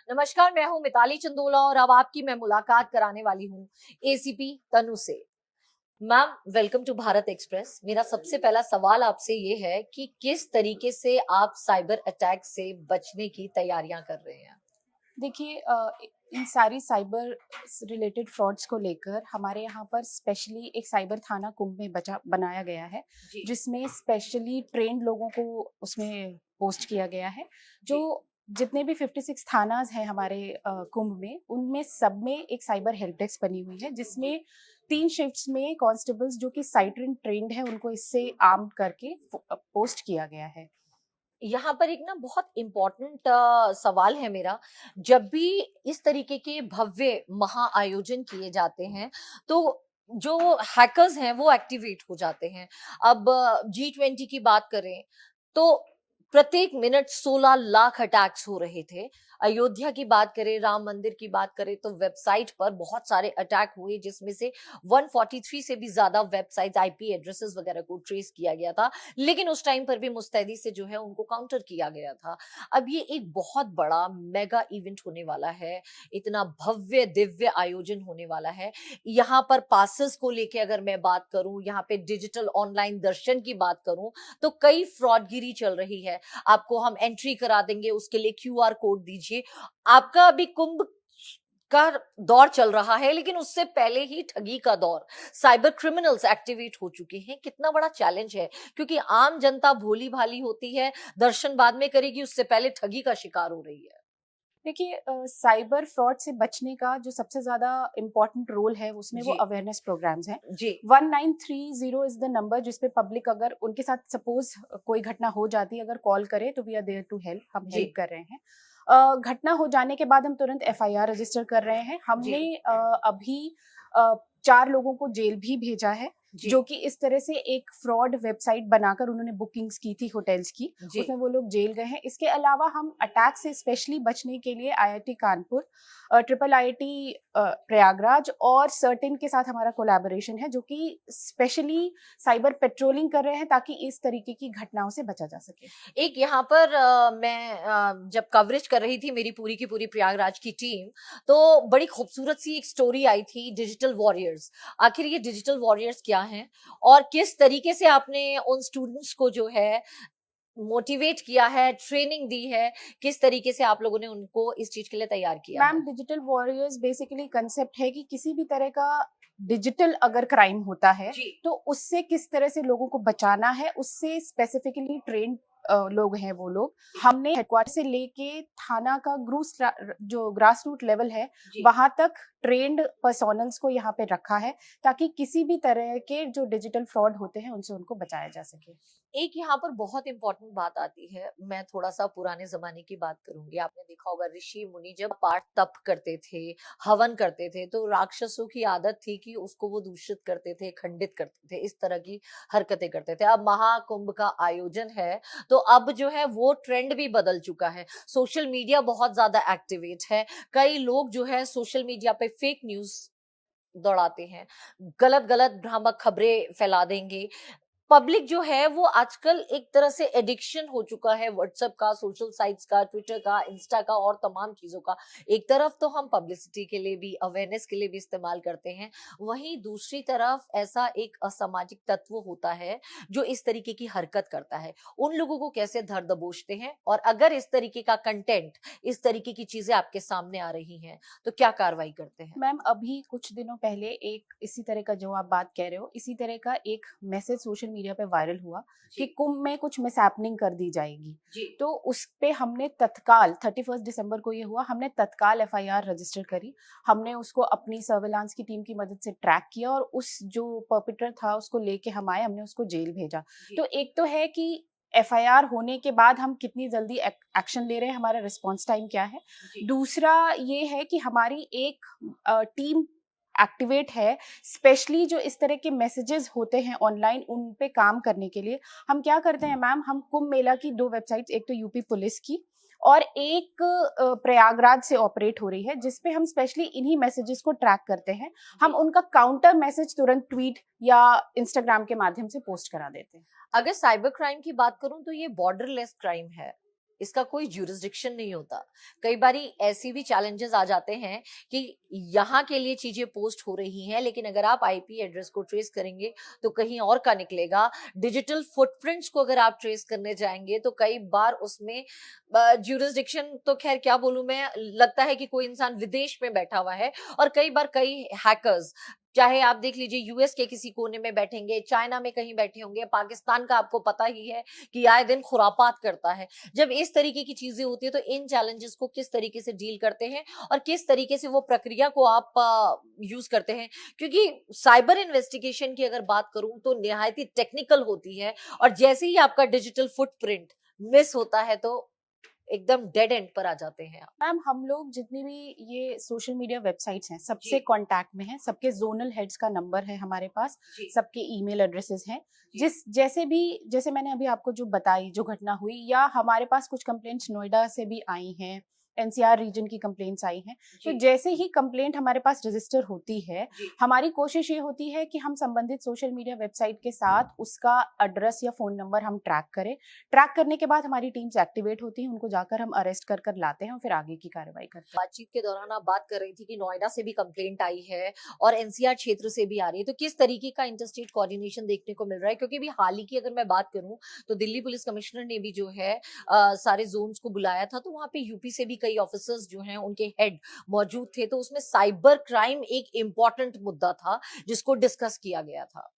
नमस्कार, मैं हूं मिताली चंदोला और अब आपकी मैं मुलाकात कराने वाली हूं एसीपी तनु से। Ma'am, welcome to Bharat Express. मेरा सबसे पहला सवाल आपसे ये है कि किस तरीके से आप साइबर अटैक से बचने की तैयारियां कर रहे हैं? देखिए, इन सारी साइबर रिलेटेड फ्रॉड्स को लेकर हमारे यहाँ पर स्पेशली एक साइबर थाना कुंभ में बचा बनाया गया है, जी। जिसमें स्पेशली ट्रेंड लोगों को उसमें पोस्ट किया गया है। जो जी। जितने भी 56 थानाज हैं हमारे कुंभ में, उनमें सब में एक साइबर हेल्प डेस्क बनी हुई है, जी। जिसमें 3 शिफ्ट्स में कांस्टेबल्स जो कि साइटरिन ट्रेंड है, उनको इससे आर्म करके पोस्ट किया गया है। यहाँ पर एक ना बहुत इम्पोर्टेंट सवाल है मेरा। जब भी इस तरीके के भव्य महा आयोजन किए जाते हैं, तो जो हैकर्स हैं वो एक्टिवेट हो जाते हैं। अब G20 की बात करें तो प्रत्येक मिनट 16 लाख अटैक्स हो रहे थे। अयोध्या की बात करें, राम मंदिर की बात करें तो वेबसाइट पर बहुत सारे अटैक हुए, जिसमें से 143 से भी ज्यादा वेबसाइट आईपी एड्रेसेस वगैरह को ट्रेस किया गया था। लेकिन उस टाइम पर भी मुस्तैदी से जो है उनको काउंटर किया गया था। अब ये एक बहुत बड़ा मेगा इवेंट होने वाला है, इतना भव्य दिव्य आयोजन होने वाला है। यहाँ पर पासेस को लेके अगर मैं बात करूं, यहाँ पे डिजिटल ऑनलाइन दर्शन की बात करूं, तो कई फ्रॉडगिरी चल रही है। आपको हम एंट्री करा देंगे, उसके लिए क्यूआर कोड दीजिए। आपका अभी कुंभ का दौर चल रहा है, लेकिन उससे पहले ही ठगी का दौर, साइबर क्रिमिनल्स एक्टिवेट हो चुके हैं। कितना बड़ा चैलेंज है, क्योंकि आम जनता भोली भाली होती है, दर्शन बाद में करेगी, उससे पहले ठगी का शिकार हो रही है। देखिए, साइबर फ्रॉड से बचने का जो सबसे ज़्यादा इम्पोर्टेंट रोल है, उसमें वो जी। अवेयरनेस प्रोग्राम्स हैं। जी। 1930 इज़ द नंबर जिस पे पब्लिक, अगर उनके साथ सपोज़ कोई घटना हो जाती है, अगर कॉल करे तो we are there to help, हम जी। हेल्प कर रहे हैं। घटना हो जाने के बाद हम तुरंत एफआईआर रजिस्टर कर रहे हैं। जी। हमने अभी 4 लोगों को जेल भी भेजा है, जी। जो कि इस तरह से एक फ्रॉड वेबसाइट बनाकर उन्होंने बुकिंग्स की थी होटल्स की, जी। उसमें वो लोग जेल गए हैं। इसके अलावा हम अटैक से स्पेशली बचने के लिए IIT Kanpur, triple IIT Prayagraj और सर्टेन के साथ हमारा कोलैबोरेशन है, जो कि स्पेशली साइबर पेट्रोलिंग कर रहे हैं ताकि इस तरीके की घटनाओं से बचा जा सके। एक यहाँ पर मैं जब कवरेज कर रही थी, मेरी पूरी की पूरी प्रयागराज की टीम, तो बड़ी खूबसूरत सी एक स्टोरी आई थी, डिजिटल वॉरियर्स। आखिर ये डिजिटल वॉरियर्स क्या हैं और किस तरीके से आपने उन स्टूडेंट्स को जो है मोटिवेट किया है, ट्रेनिंग दी है, किस तरीके से आप लोगों ने उनको इस चीज के लिए तैयार किया मैम, है? डिजिटल वॉरियर्स बेसिकली कंसेप्ट है कि किसी भी तरह का डिजिटल अगर क्राइम होता है, जी। तो उससे किस तरह से लोगों को बचाना है, उससे स्पेसिफिकली ट्रेन लोग हैं वो लोग। हमने हेडक्वार्टर से लेके थाना का जो ग्रास रूट लेवल है, जी। वहां तक ट्रेंड पर्सोनल्स को यहाँ पे रखा है, ताकि किसी भी तरह के जो डिजिटल फ्रॉड होते हैं उनसे उनको बचाया जा सके। एक यहाँ पर बहुत इंपॉर्टेंट बात आती है, मैं थोड़ा सा पुराने जमाने की बात करूंगी। आपने देखा होगा ऋषि मुनि जब पाठ तप करते थे, हवन करते थे, तो राक्षसों की आदत थी कि उसको वो दूषित करते थे, खंडित करते थे, इस तरह की हरकतें करते थे। अब महाकुंभ का आयोजन है, तो अब जो है वो ट्रेंड भी बदल चुका है। सोशल मीडिया बहुत ज्यादा एक्टिवेट है। कई लोग जो है सोशल मीडिया पे फेक न्यूज दौड़ाते हैं, गलत गलत भ्रामक खबरें फैला देंगे। पब्लिक जो है वो आजकल एक तरह से एडिक्शन हो चुका है व्हाट्सएप का, सोशल साइट्स का, ट्विटर का, इंस्टा का और तमाम चीजों का। एक तरफ तो हम पब्लिसिटी के लिए भी, अवेयरनेस के लिए भी इस्तेमाल करते हैं, वहीं दूसरी तरफ ऐसा एक असामाजिक तत्व होता है जो इस तरीके की हरकत करता है। उन लोगों को कैसे धर दबोचते हैं, और अगर इस तरीके का कंटेंट, इस तरीके की चीजें आपके सामने आ रही हैं, तो क्या कार्रवाई करते हैं? मैम, अभी कुछ दिनों पहले एक इसी तरह का, जो आप बात कह रहे हो, इसी तरह का एक मैसेज सोशल मीडिया पे वायरल हुआ कि जी। कुंभ में कुछ मिसहैपनिंग कर दी जाएगी। जी। तो उस पे हमने तत्काल 31 दिसंबर को ये हुआ, हमने तत्काल एफआईआर रजिस्टर करी। हमने उसको अपनी सर्विलांस की टीम की मदद से ट्रैक किया और उस जो परपिट्रेटर था उसको लेके हम आए, हमने उसको जेल भेजा। जी। तो एक तो है कि एफआईआर होने के बाद हम कितनी जल्दी एक्शन ले रहे हैं, हमारा रिस्पॉन्स टाइम क्या है। जी। दूसरा ये है कि हमारी एक टीम एक्टिवेट है, स्पेशली जो इस तरह के मैसेजेस होते हैं ऑनलाइन, उन पे काम करने के लिए। हम क्या करते हैं मैम, हम कुंभ मेला की 2 वेबसाइट्स, एक तो यूपी पुलिस की और एक प्रयागराज से ऑपरेट हो रही है, जिसपे हम स्पेशली इन्हीं मैसेजेस को ट्रैक करते हैं। हम उनका काउंटर मैसेज तुरंत ट्वीट या इंस्टाग्राम के माध्यम से पोस्ट करा देते हैं। अगर साइबर क्राइम की बात करूं तो ये बॉर्डरलेस क्राइम है। इसका कोई ज्यूरिसडिक्शन नहीं होता। कई बारी ऐसी भी चैलेंजेस आ जाते हैं कि यहाँ के लिए चीजें पोस्ट हो रही हैं, लेकिन अगर आप आईपी एड्रेस को ट्रेस करेंगे तो कहीं और का निकलेगा। डिजिटल फुटप्रिंट्स को अगर आप ट्रेस करने जाएंगे तो कई बार उसमें ज्यूरिसडिक्शन तो खैर क्या बोलूं मैं, लगता है कि कोई इंसान विदेश में बैठा हुआ है। और कई बार कई हैकर्स, चाहे आप देख लीजिए यूएस के किसी कोने में बैठेंगे, चाइना में कहीं बैठे होंगे, पाकिस्तान का आपको पता ही है कि आए दिन खुरापात करता है। जब इस तरीके की चीजें होती है तो इन चैलेंजेस को किस तरीके से डील करते हैं और किस तरीके से वो प्रक्रिया को आप यूज करते हैं? क्योंकि साइबर इन्वेस्टिगेशन की अगर बात करूं तो निहायत ही टेक्निकल होती है, और जैसे ही आपका डिजिटल फुटप्रिंट मिस होता है तो एकदम डेड एंड पर आ जाते हैं आप। मैम हम लोग जितनी भी ये सोशल मीडिया वेबसाइट्स हैं सबसे जी। कांटेक्ट में हैं, सबके जोनल हेड्स का नंबर है हमारे पास, जी। सबके ईमेल एड्रेसेस हैं। जी। जैसे मैंने अभी आपको जो बताई जो घटना हुई, या हमारे पास कुछ कंप्लेंट्स नोएडा से भी आई हैं, एनसीआर रीजन की कंप्लेंट्स आई हैं। तो जी। जैसे ही कंप्लेंट हमारे पास रजिस्टर होती है, जी। हमारी कोशिश ये होती है कि हम संबंधित सोशल मीडिया वेबसाइट के साथ उसका एड्रेस या फोन नंबर हम ट्रैक करें। ट्रैक करने के बाद हमारी टीम्स एक्टिवेट होती हैं, उनको जाकर हम अरेस्ट कर कर लाते हैं और फिर आगे की कार्रवाई करते हैं। बातचीत के दौरान आप बात कर रही थी कि नोएडा से भी कंप्लेंट आई है और एनसीआर क्षेत्र से भी आ रही है, तो किस तरीके का इंटरस्टेट कोऑर्डिनेशन देखने को मिल रहा है? क्योंकि अभी हाल ही की अगर मैं बात करूं तो दिल्ली पुलिस कमिश्नर ने भी जो है सारे जोन्स को बुलाया था, तो वहां पे यूपी से भी कई ऑफिसर्स जो हैं उनके हेड मौजूद थे, तो उसमें साइबर क्राइम एक इम्पॉर्टेंट मुद्दा था जिसको डिस्कस किया गया था।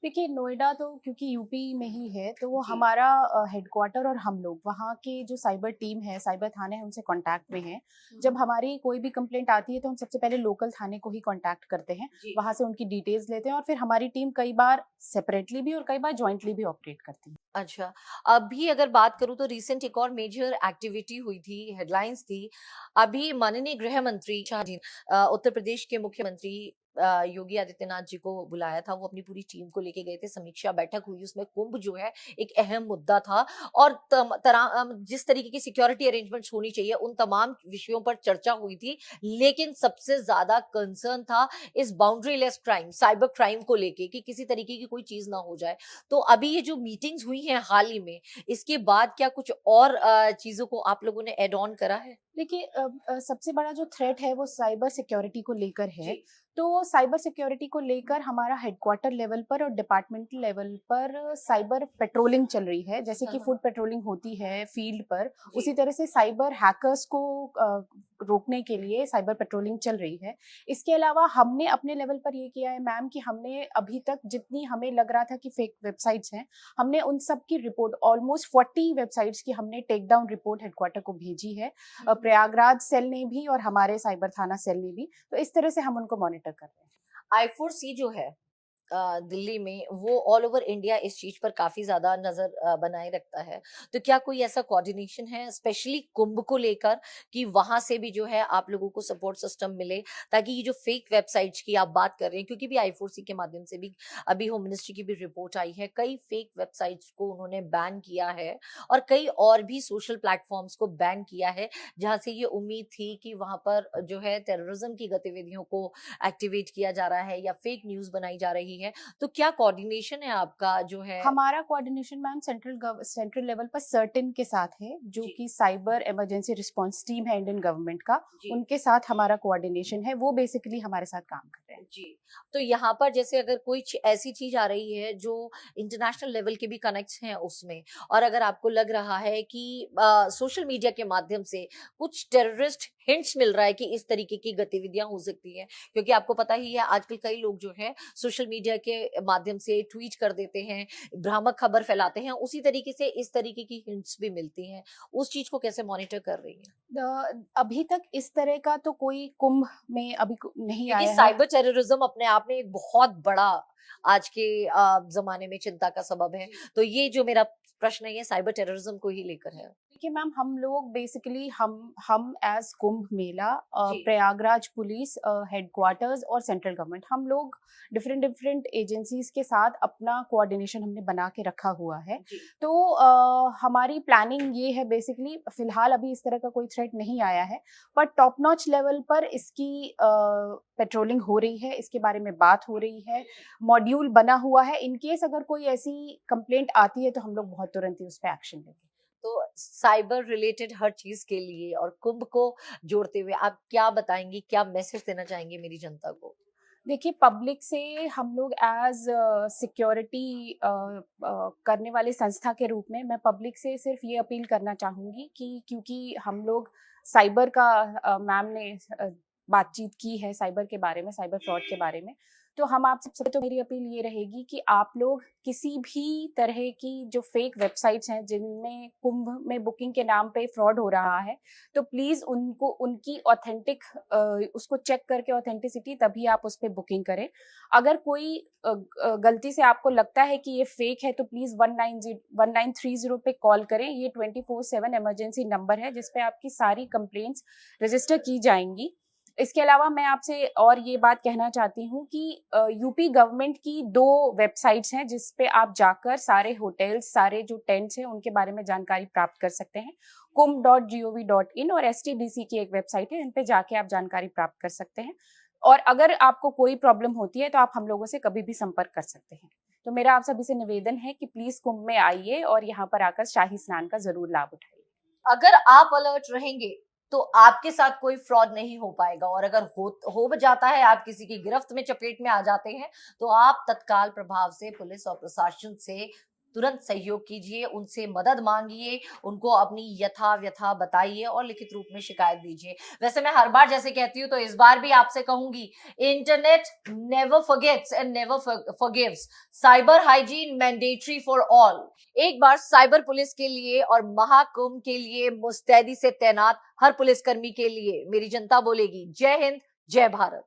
देखिए नोएडा तो क्योंकि यूपी में ही है, तो वो जी। हमारा हेडक्वार्टर, और हम लोग वहाँ के जो साइबर टीम है, साइबर थाने हैं, उनसे कांटेक्ट में हैं। जब हमारी कोई भी कंप्लेंट आती है तो हम सबसे पहले लोकल थाने को ही कांटेक्ट करते हैं, जी। वहाँ से उनकी डिटेल्स लेते हैं और फिर हमारी टीम कई बार सेपरेटली भी और कई बार जॉइंटली भी ऑपरेट करती है। अच्छा, अभी अगर बात करूं तो रिसेंट एक और मेजर एक्टिविटी हुई थी, हेडलाइंस थी। अभी माननीय गृह मंत्री शाह जी, उत्तर प्रदेश के मुख्यमंत्री योगी आदित्यनाथ जी को बुलाया था, वो अपनी पूरी टीम को लेके गए थे, समीक्षा बैठक हुई, उसमें कुंभ जो है एक अहम मुद्दा था। और जिस तरीके की सिक्योरिटी अरेंजमेंट्स होनी चाहिए उन तमाम विषयों पर चर्चा हुई थी, लेकिन सबसे ज्यादा कंसर्न था इस बाउंड्रीलेस क्राइम, साइबर क्राइम को लेके कि किसी तरीके की कोई चीज ना हो जाए। तो अभी ये जो मीटिंग्स हुई हैं हाल ही में, इसके बाद क्या कुछ और चीजों को आप लोगों ने एड ऑन करा है? देखिए सबसे बड़ा जो थ्रेट है वो साइबर सिक्योरिटी को लेकर है। जी। तो साइबर सिक्योरिटी को लेकर हमारा हेडक्वार्टर लेवल पर और डिपार्टमेंटल लेवल पर साइबर पेट्रोलिंग चल रही है। जैसे कि हाँ। फुट पेट्रोलिंग होती है फील्ड पर, जी। उसी तरह से साइबर हैकर्स को रोकने के लिए साइबर पेट्रोलिंग चल रही है। इसके अलावा हमने अपने लेवल पर ये किया है मैम कि हमने अभी तक जितनी हमें लग रहा था कि फेक वेबसाइट्स हैं, हमने उन सब की रिपोर्ट, ऑलमोस्ट 40 वेबसाइट्स की हमने टेक डाउन रिपोर्ट हेडक्वार्टर को भेजी है। प्रयागराज सेल ने भी और हमारे साइबर थाना सेल ने भी। तो इस तरह से हम उनको मॉनिटर कर रहे हैं। आई4सी जो है दिल्ली में, वो ऑल ओवर इंडिया इस चीज पर काफी ज्यादा नजर बनाए रखता है। तो क्या कोई ऐसा कोऑर्डिनेशन है स्पेशली कुंभ को लेकर कि वहां से भी जो है आप लोगों को सपोर्ट सिस्टम मिले, ताकि ये जो फेक वेबसाइट्स की आप बात कर रहे हैं, क्योंकि भी आई4सी के माध्यम से भी अभी होम मिनिस्ट्री की भी रिपोर्ट आई है, कई फेक वेबसाइट्स को उन्होंने बैन किया है और कई और भी सोशल प्लेटफॉर्म्स को बैन किया है, जहां से ये उम्मीद थी कि वहां पर जो है टेररिज्म की गतिविधियों को एक्टिवेट किया जा रहा है या फेक न्यूज बनाई जा रही है। तो क्या कोऑर्डिनेशन है आपका जो है? हमारा कोऑर्डिनेशन मैम सेंट्रल लेवल पर सर्टिन के साथ है, जो जी। कि साइबर इमरजेंसी रिस्पांस टीम है इंडियन गवर्नमेंट का। जी। उनके साथ हमारा कोऑर्डिनेशन है, वो बेसिकली हमारे साथ काम कर रहे हैं। जी। तो यहाँ पर जैसे अगर कोई ऐसी चीज आ रही है जो इंटरनेशनल लेवल के भी कनेक्ट्स हैं उसमें, और अगर आपको लग रहा है कि सोशल मीडिया के माध्यम से कुछ टेररिस्ट हिंट्स मिल रहा है कि इस तरीके की गतिविधियां हो सकती हैं, क्योंकि आपको पता ही है आजकल कई लोग जो है सोशल मीडिया के माध्यम से ट्वीट कर देते हैं, भ्रामक खबर फैलाते हैं, उसी तरीके से इस तरीके की हिंट्स भी मिलती हैं, उस चीज को कैसे मॉनिटर कर रही है? अभी तक इस तरह का तो कोई कुंभ में अभी नहीं क्योंकि आया है। साइबर टेररिज्म अपने आप में एक बहुत बड़ा आज के जमाने में चिंता का सबब है। तो ये जो मेरा प्रश्न है ये साइबर टेररिज्म को ही लेकर है। देखिए मैम हम लोग बेसिकली हम एज कुंभ मेला, जी। प्रयागराज पुलिस हेडक्वार्टर्स और सेंट्रल गवर्नमेंट, हम लोग डिफरेंट डिफरेंट एजेंसीज के साथ अपना कोऑर्डिनेशन हमने बना के रखा हुआ है। जी। तो हमारी प्लानिंग ये है बेसिकली, फिलहाल अभी इस तरह का कोई थ्रेट नहीं आया है, पर टॉप नॉच लेवल पर इसकी पेट्रोलिंग हो रही है, इसके बारे में बात हो रही है, मॉड्यूल बना हुआ है। इन केस अगर कोई ऐसी कंप्लेंट आती है तो हम लोग बहुत तुरंत ही उस पर एक्शन लेंगे। तो साइबर रिलेटेड हर चीज के लिए और कुंभ को जोड़ते हुए आप क्या बताएंगी, क्या मैसेज देना चाहेंगी मेरी जनता को? देखिए, पब्लिक से हम लोग एज सिक्योरिटी करने वाले संस्था के रूप में मैं पब्लिक से सिर्फ ये अपील करना चाहूँगी कि क्योंकि हम लोग साइबर का मैम ने बातचीत की है साइबर के बारे में, साइबर फ्रॉड के बारे में, तो हम आपसे सबसे तो मेरी अपील ये रहेगी कि आप लोग किसी भी तरह की जो फेक वेबसाइट्स हैं जिनमें कुंभ में बुकिंग के नाम पे फ्रॉड हो रहा है, तो प्लीज़ उनको उनकी ऑथेंटिक उसको चेक करके ऑथेंटिसिटी तभी आप उस पे बुकिंग करें। अगर कोई गलती से आपको लगता है कि ये फेक है तो प्लीज़ 1930 पे कॉल करें। ये 24/7 इमरजेंसी नंबर है जिस पे आपकी सारी कंप्लेंट्स रजिस्टर की जाएँगी। इसके अलावा मैं आपसे और ये बात कहना चाहती हूँ कि यूपी गवर्नमेंट की 2 वेबसाइट्स हैं जिस पे आप जाकर सारे होटल्स, सारे जो टेंट्स हैं उनके बारे में जानकारी प्राप्त कर सकते हैं। kumbh.gov.in और एसटीडीसी की एक वेबसाइट है, इन पे जाके आप जानकारी प्राप्त कर सकते हैं। और अगर आपको कोई प्रॉब्लम होती है तो आप हम लोगों से कभी भी संपर्क कर सकते हैं। तो मेरा आप सभी से निवेदन है कि प्लीज़ कुंभ में आइए और यहाँ पर आकर शाही स्नान का ज़रूर लाभ उठाइए। अगर आप अलर्ट रहेंगे तो आपके साथ कोई फ्रॉड नहीं हो पाएगा, और अगर हो जाता है, आप किसी की गिरफ्त में चपेट में आ जाते हैं, तो आप तत्काल प्रभाव से पुलिस और प्रशासन से तुरंत सहयोग कीजिए, उनसे मदद मांगिए, उनको अपनी यथा व्यथा बताइए और लिखित रूप में शिकायत दीजिए। वैसे मैं हर बार जैसे कहती हूँ तो इस बार भी आपसे कहूंगी, internet never forgets and never forgives. Cyber hygiene mandatory for all. एक बार साइबर पुलिस के लिए और महाकुंभ के लिए मुस्तैदी से तैनात हर पुलिसकर्मी के लिए मेरी जनता बोलेगी, जय हिंद, जय भारत।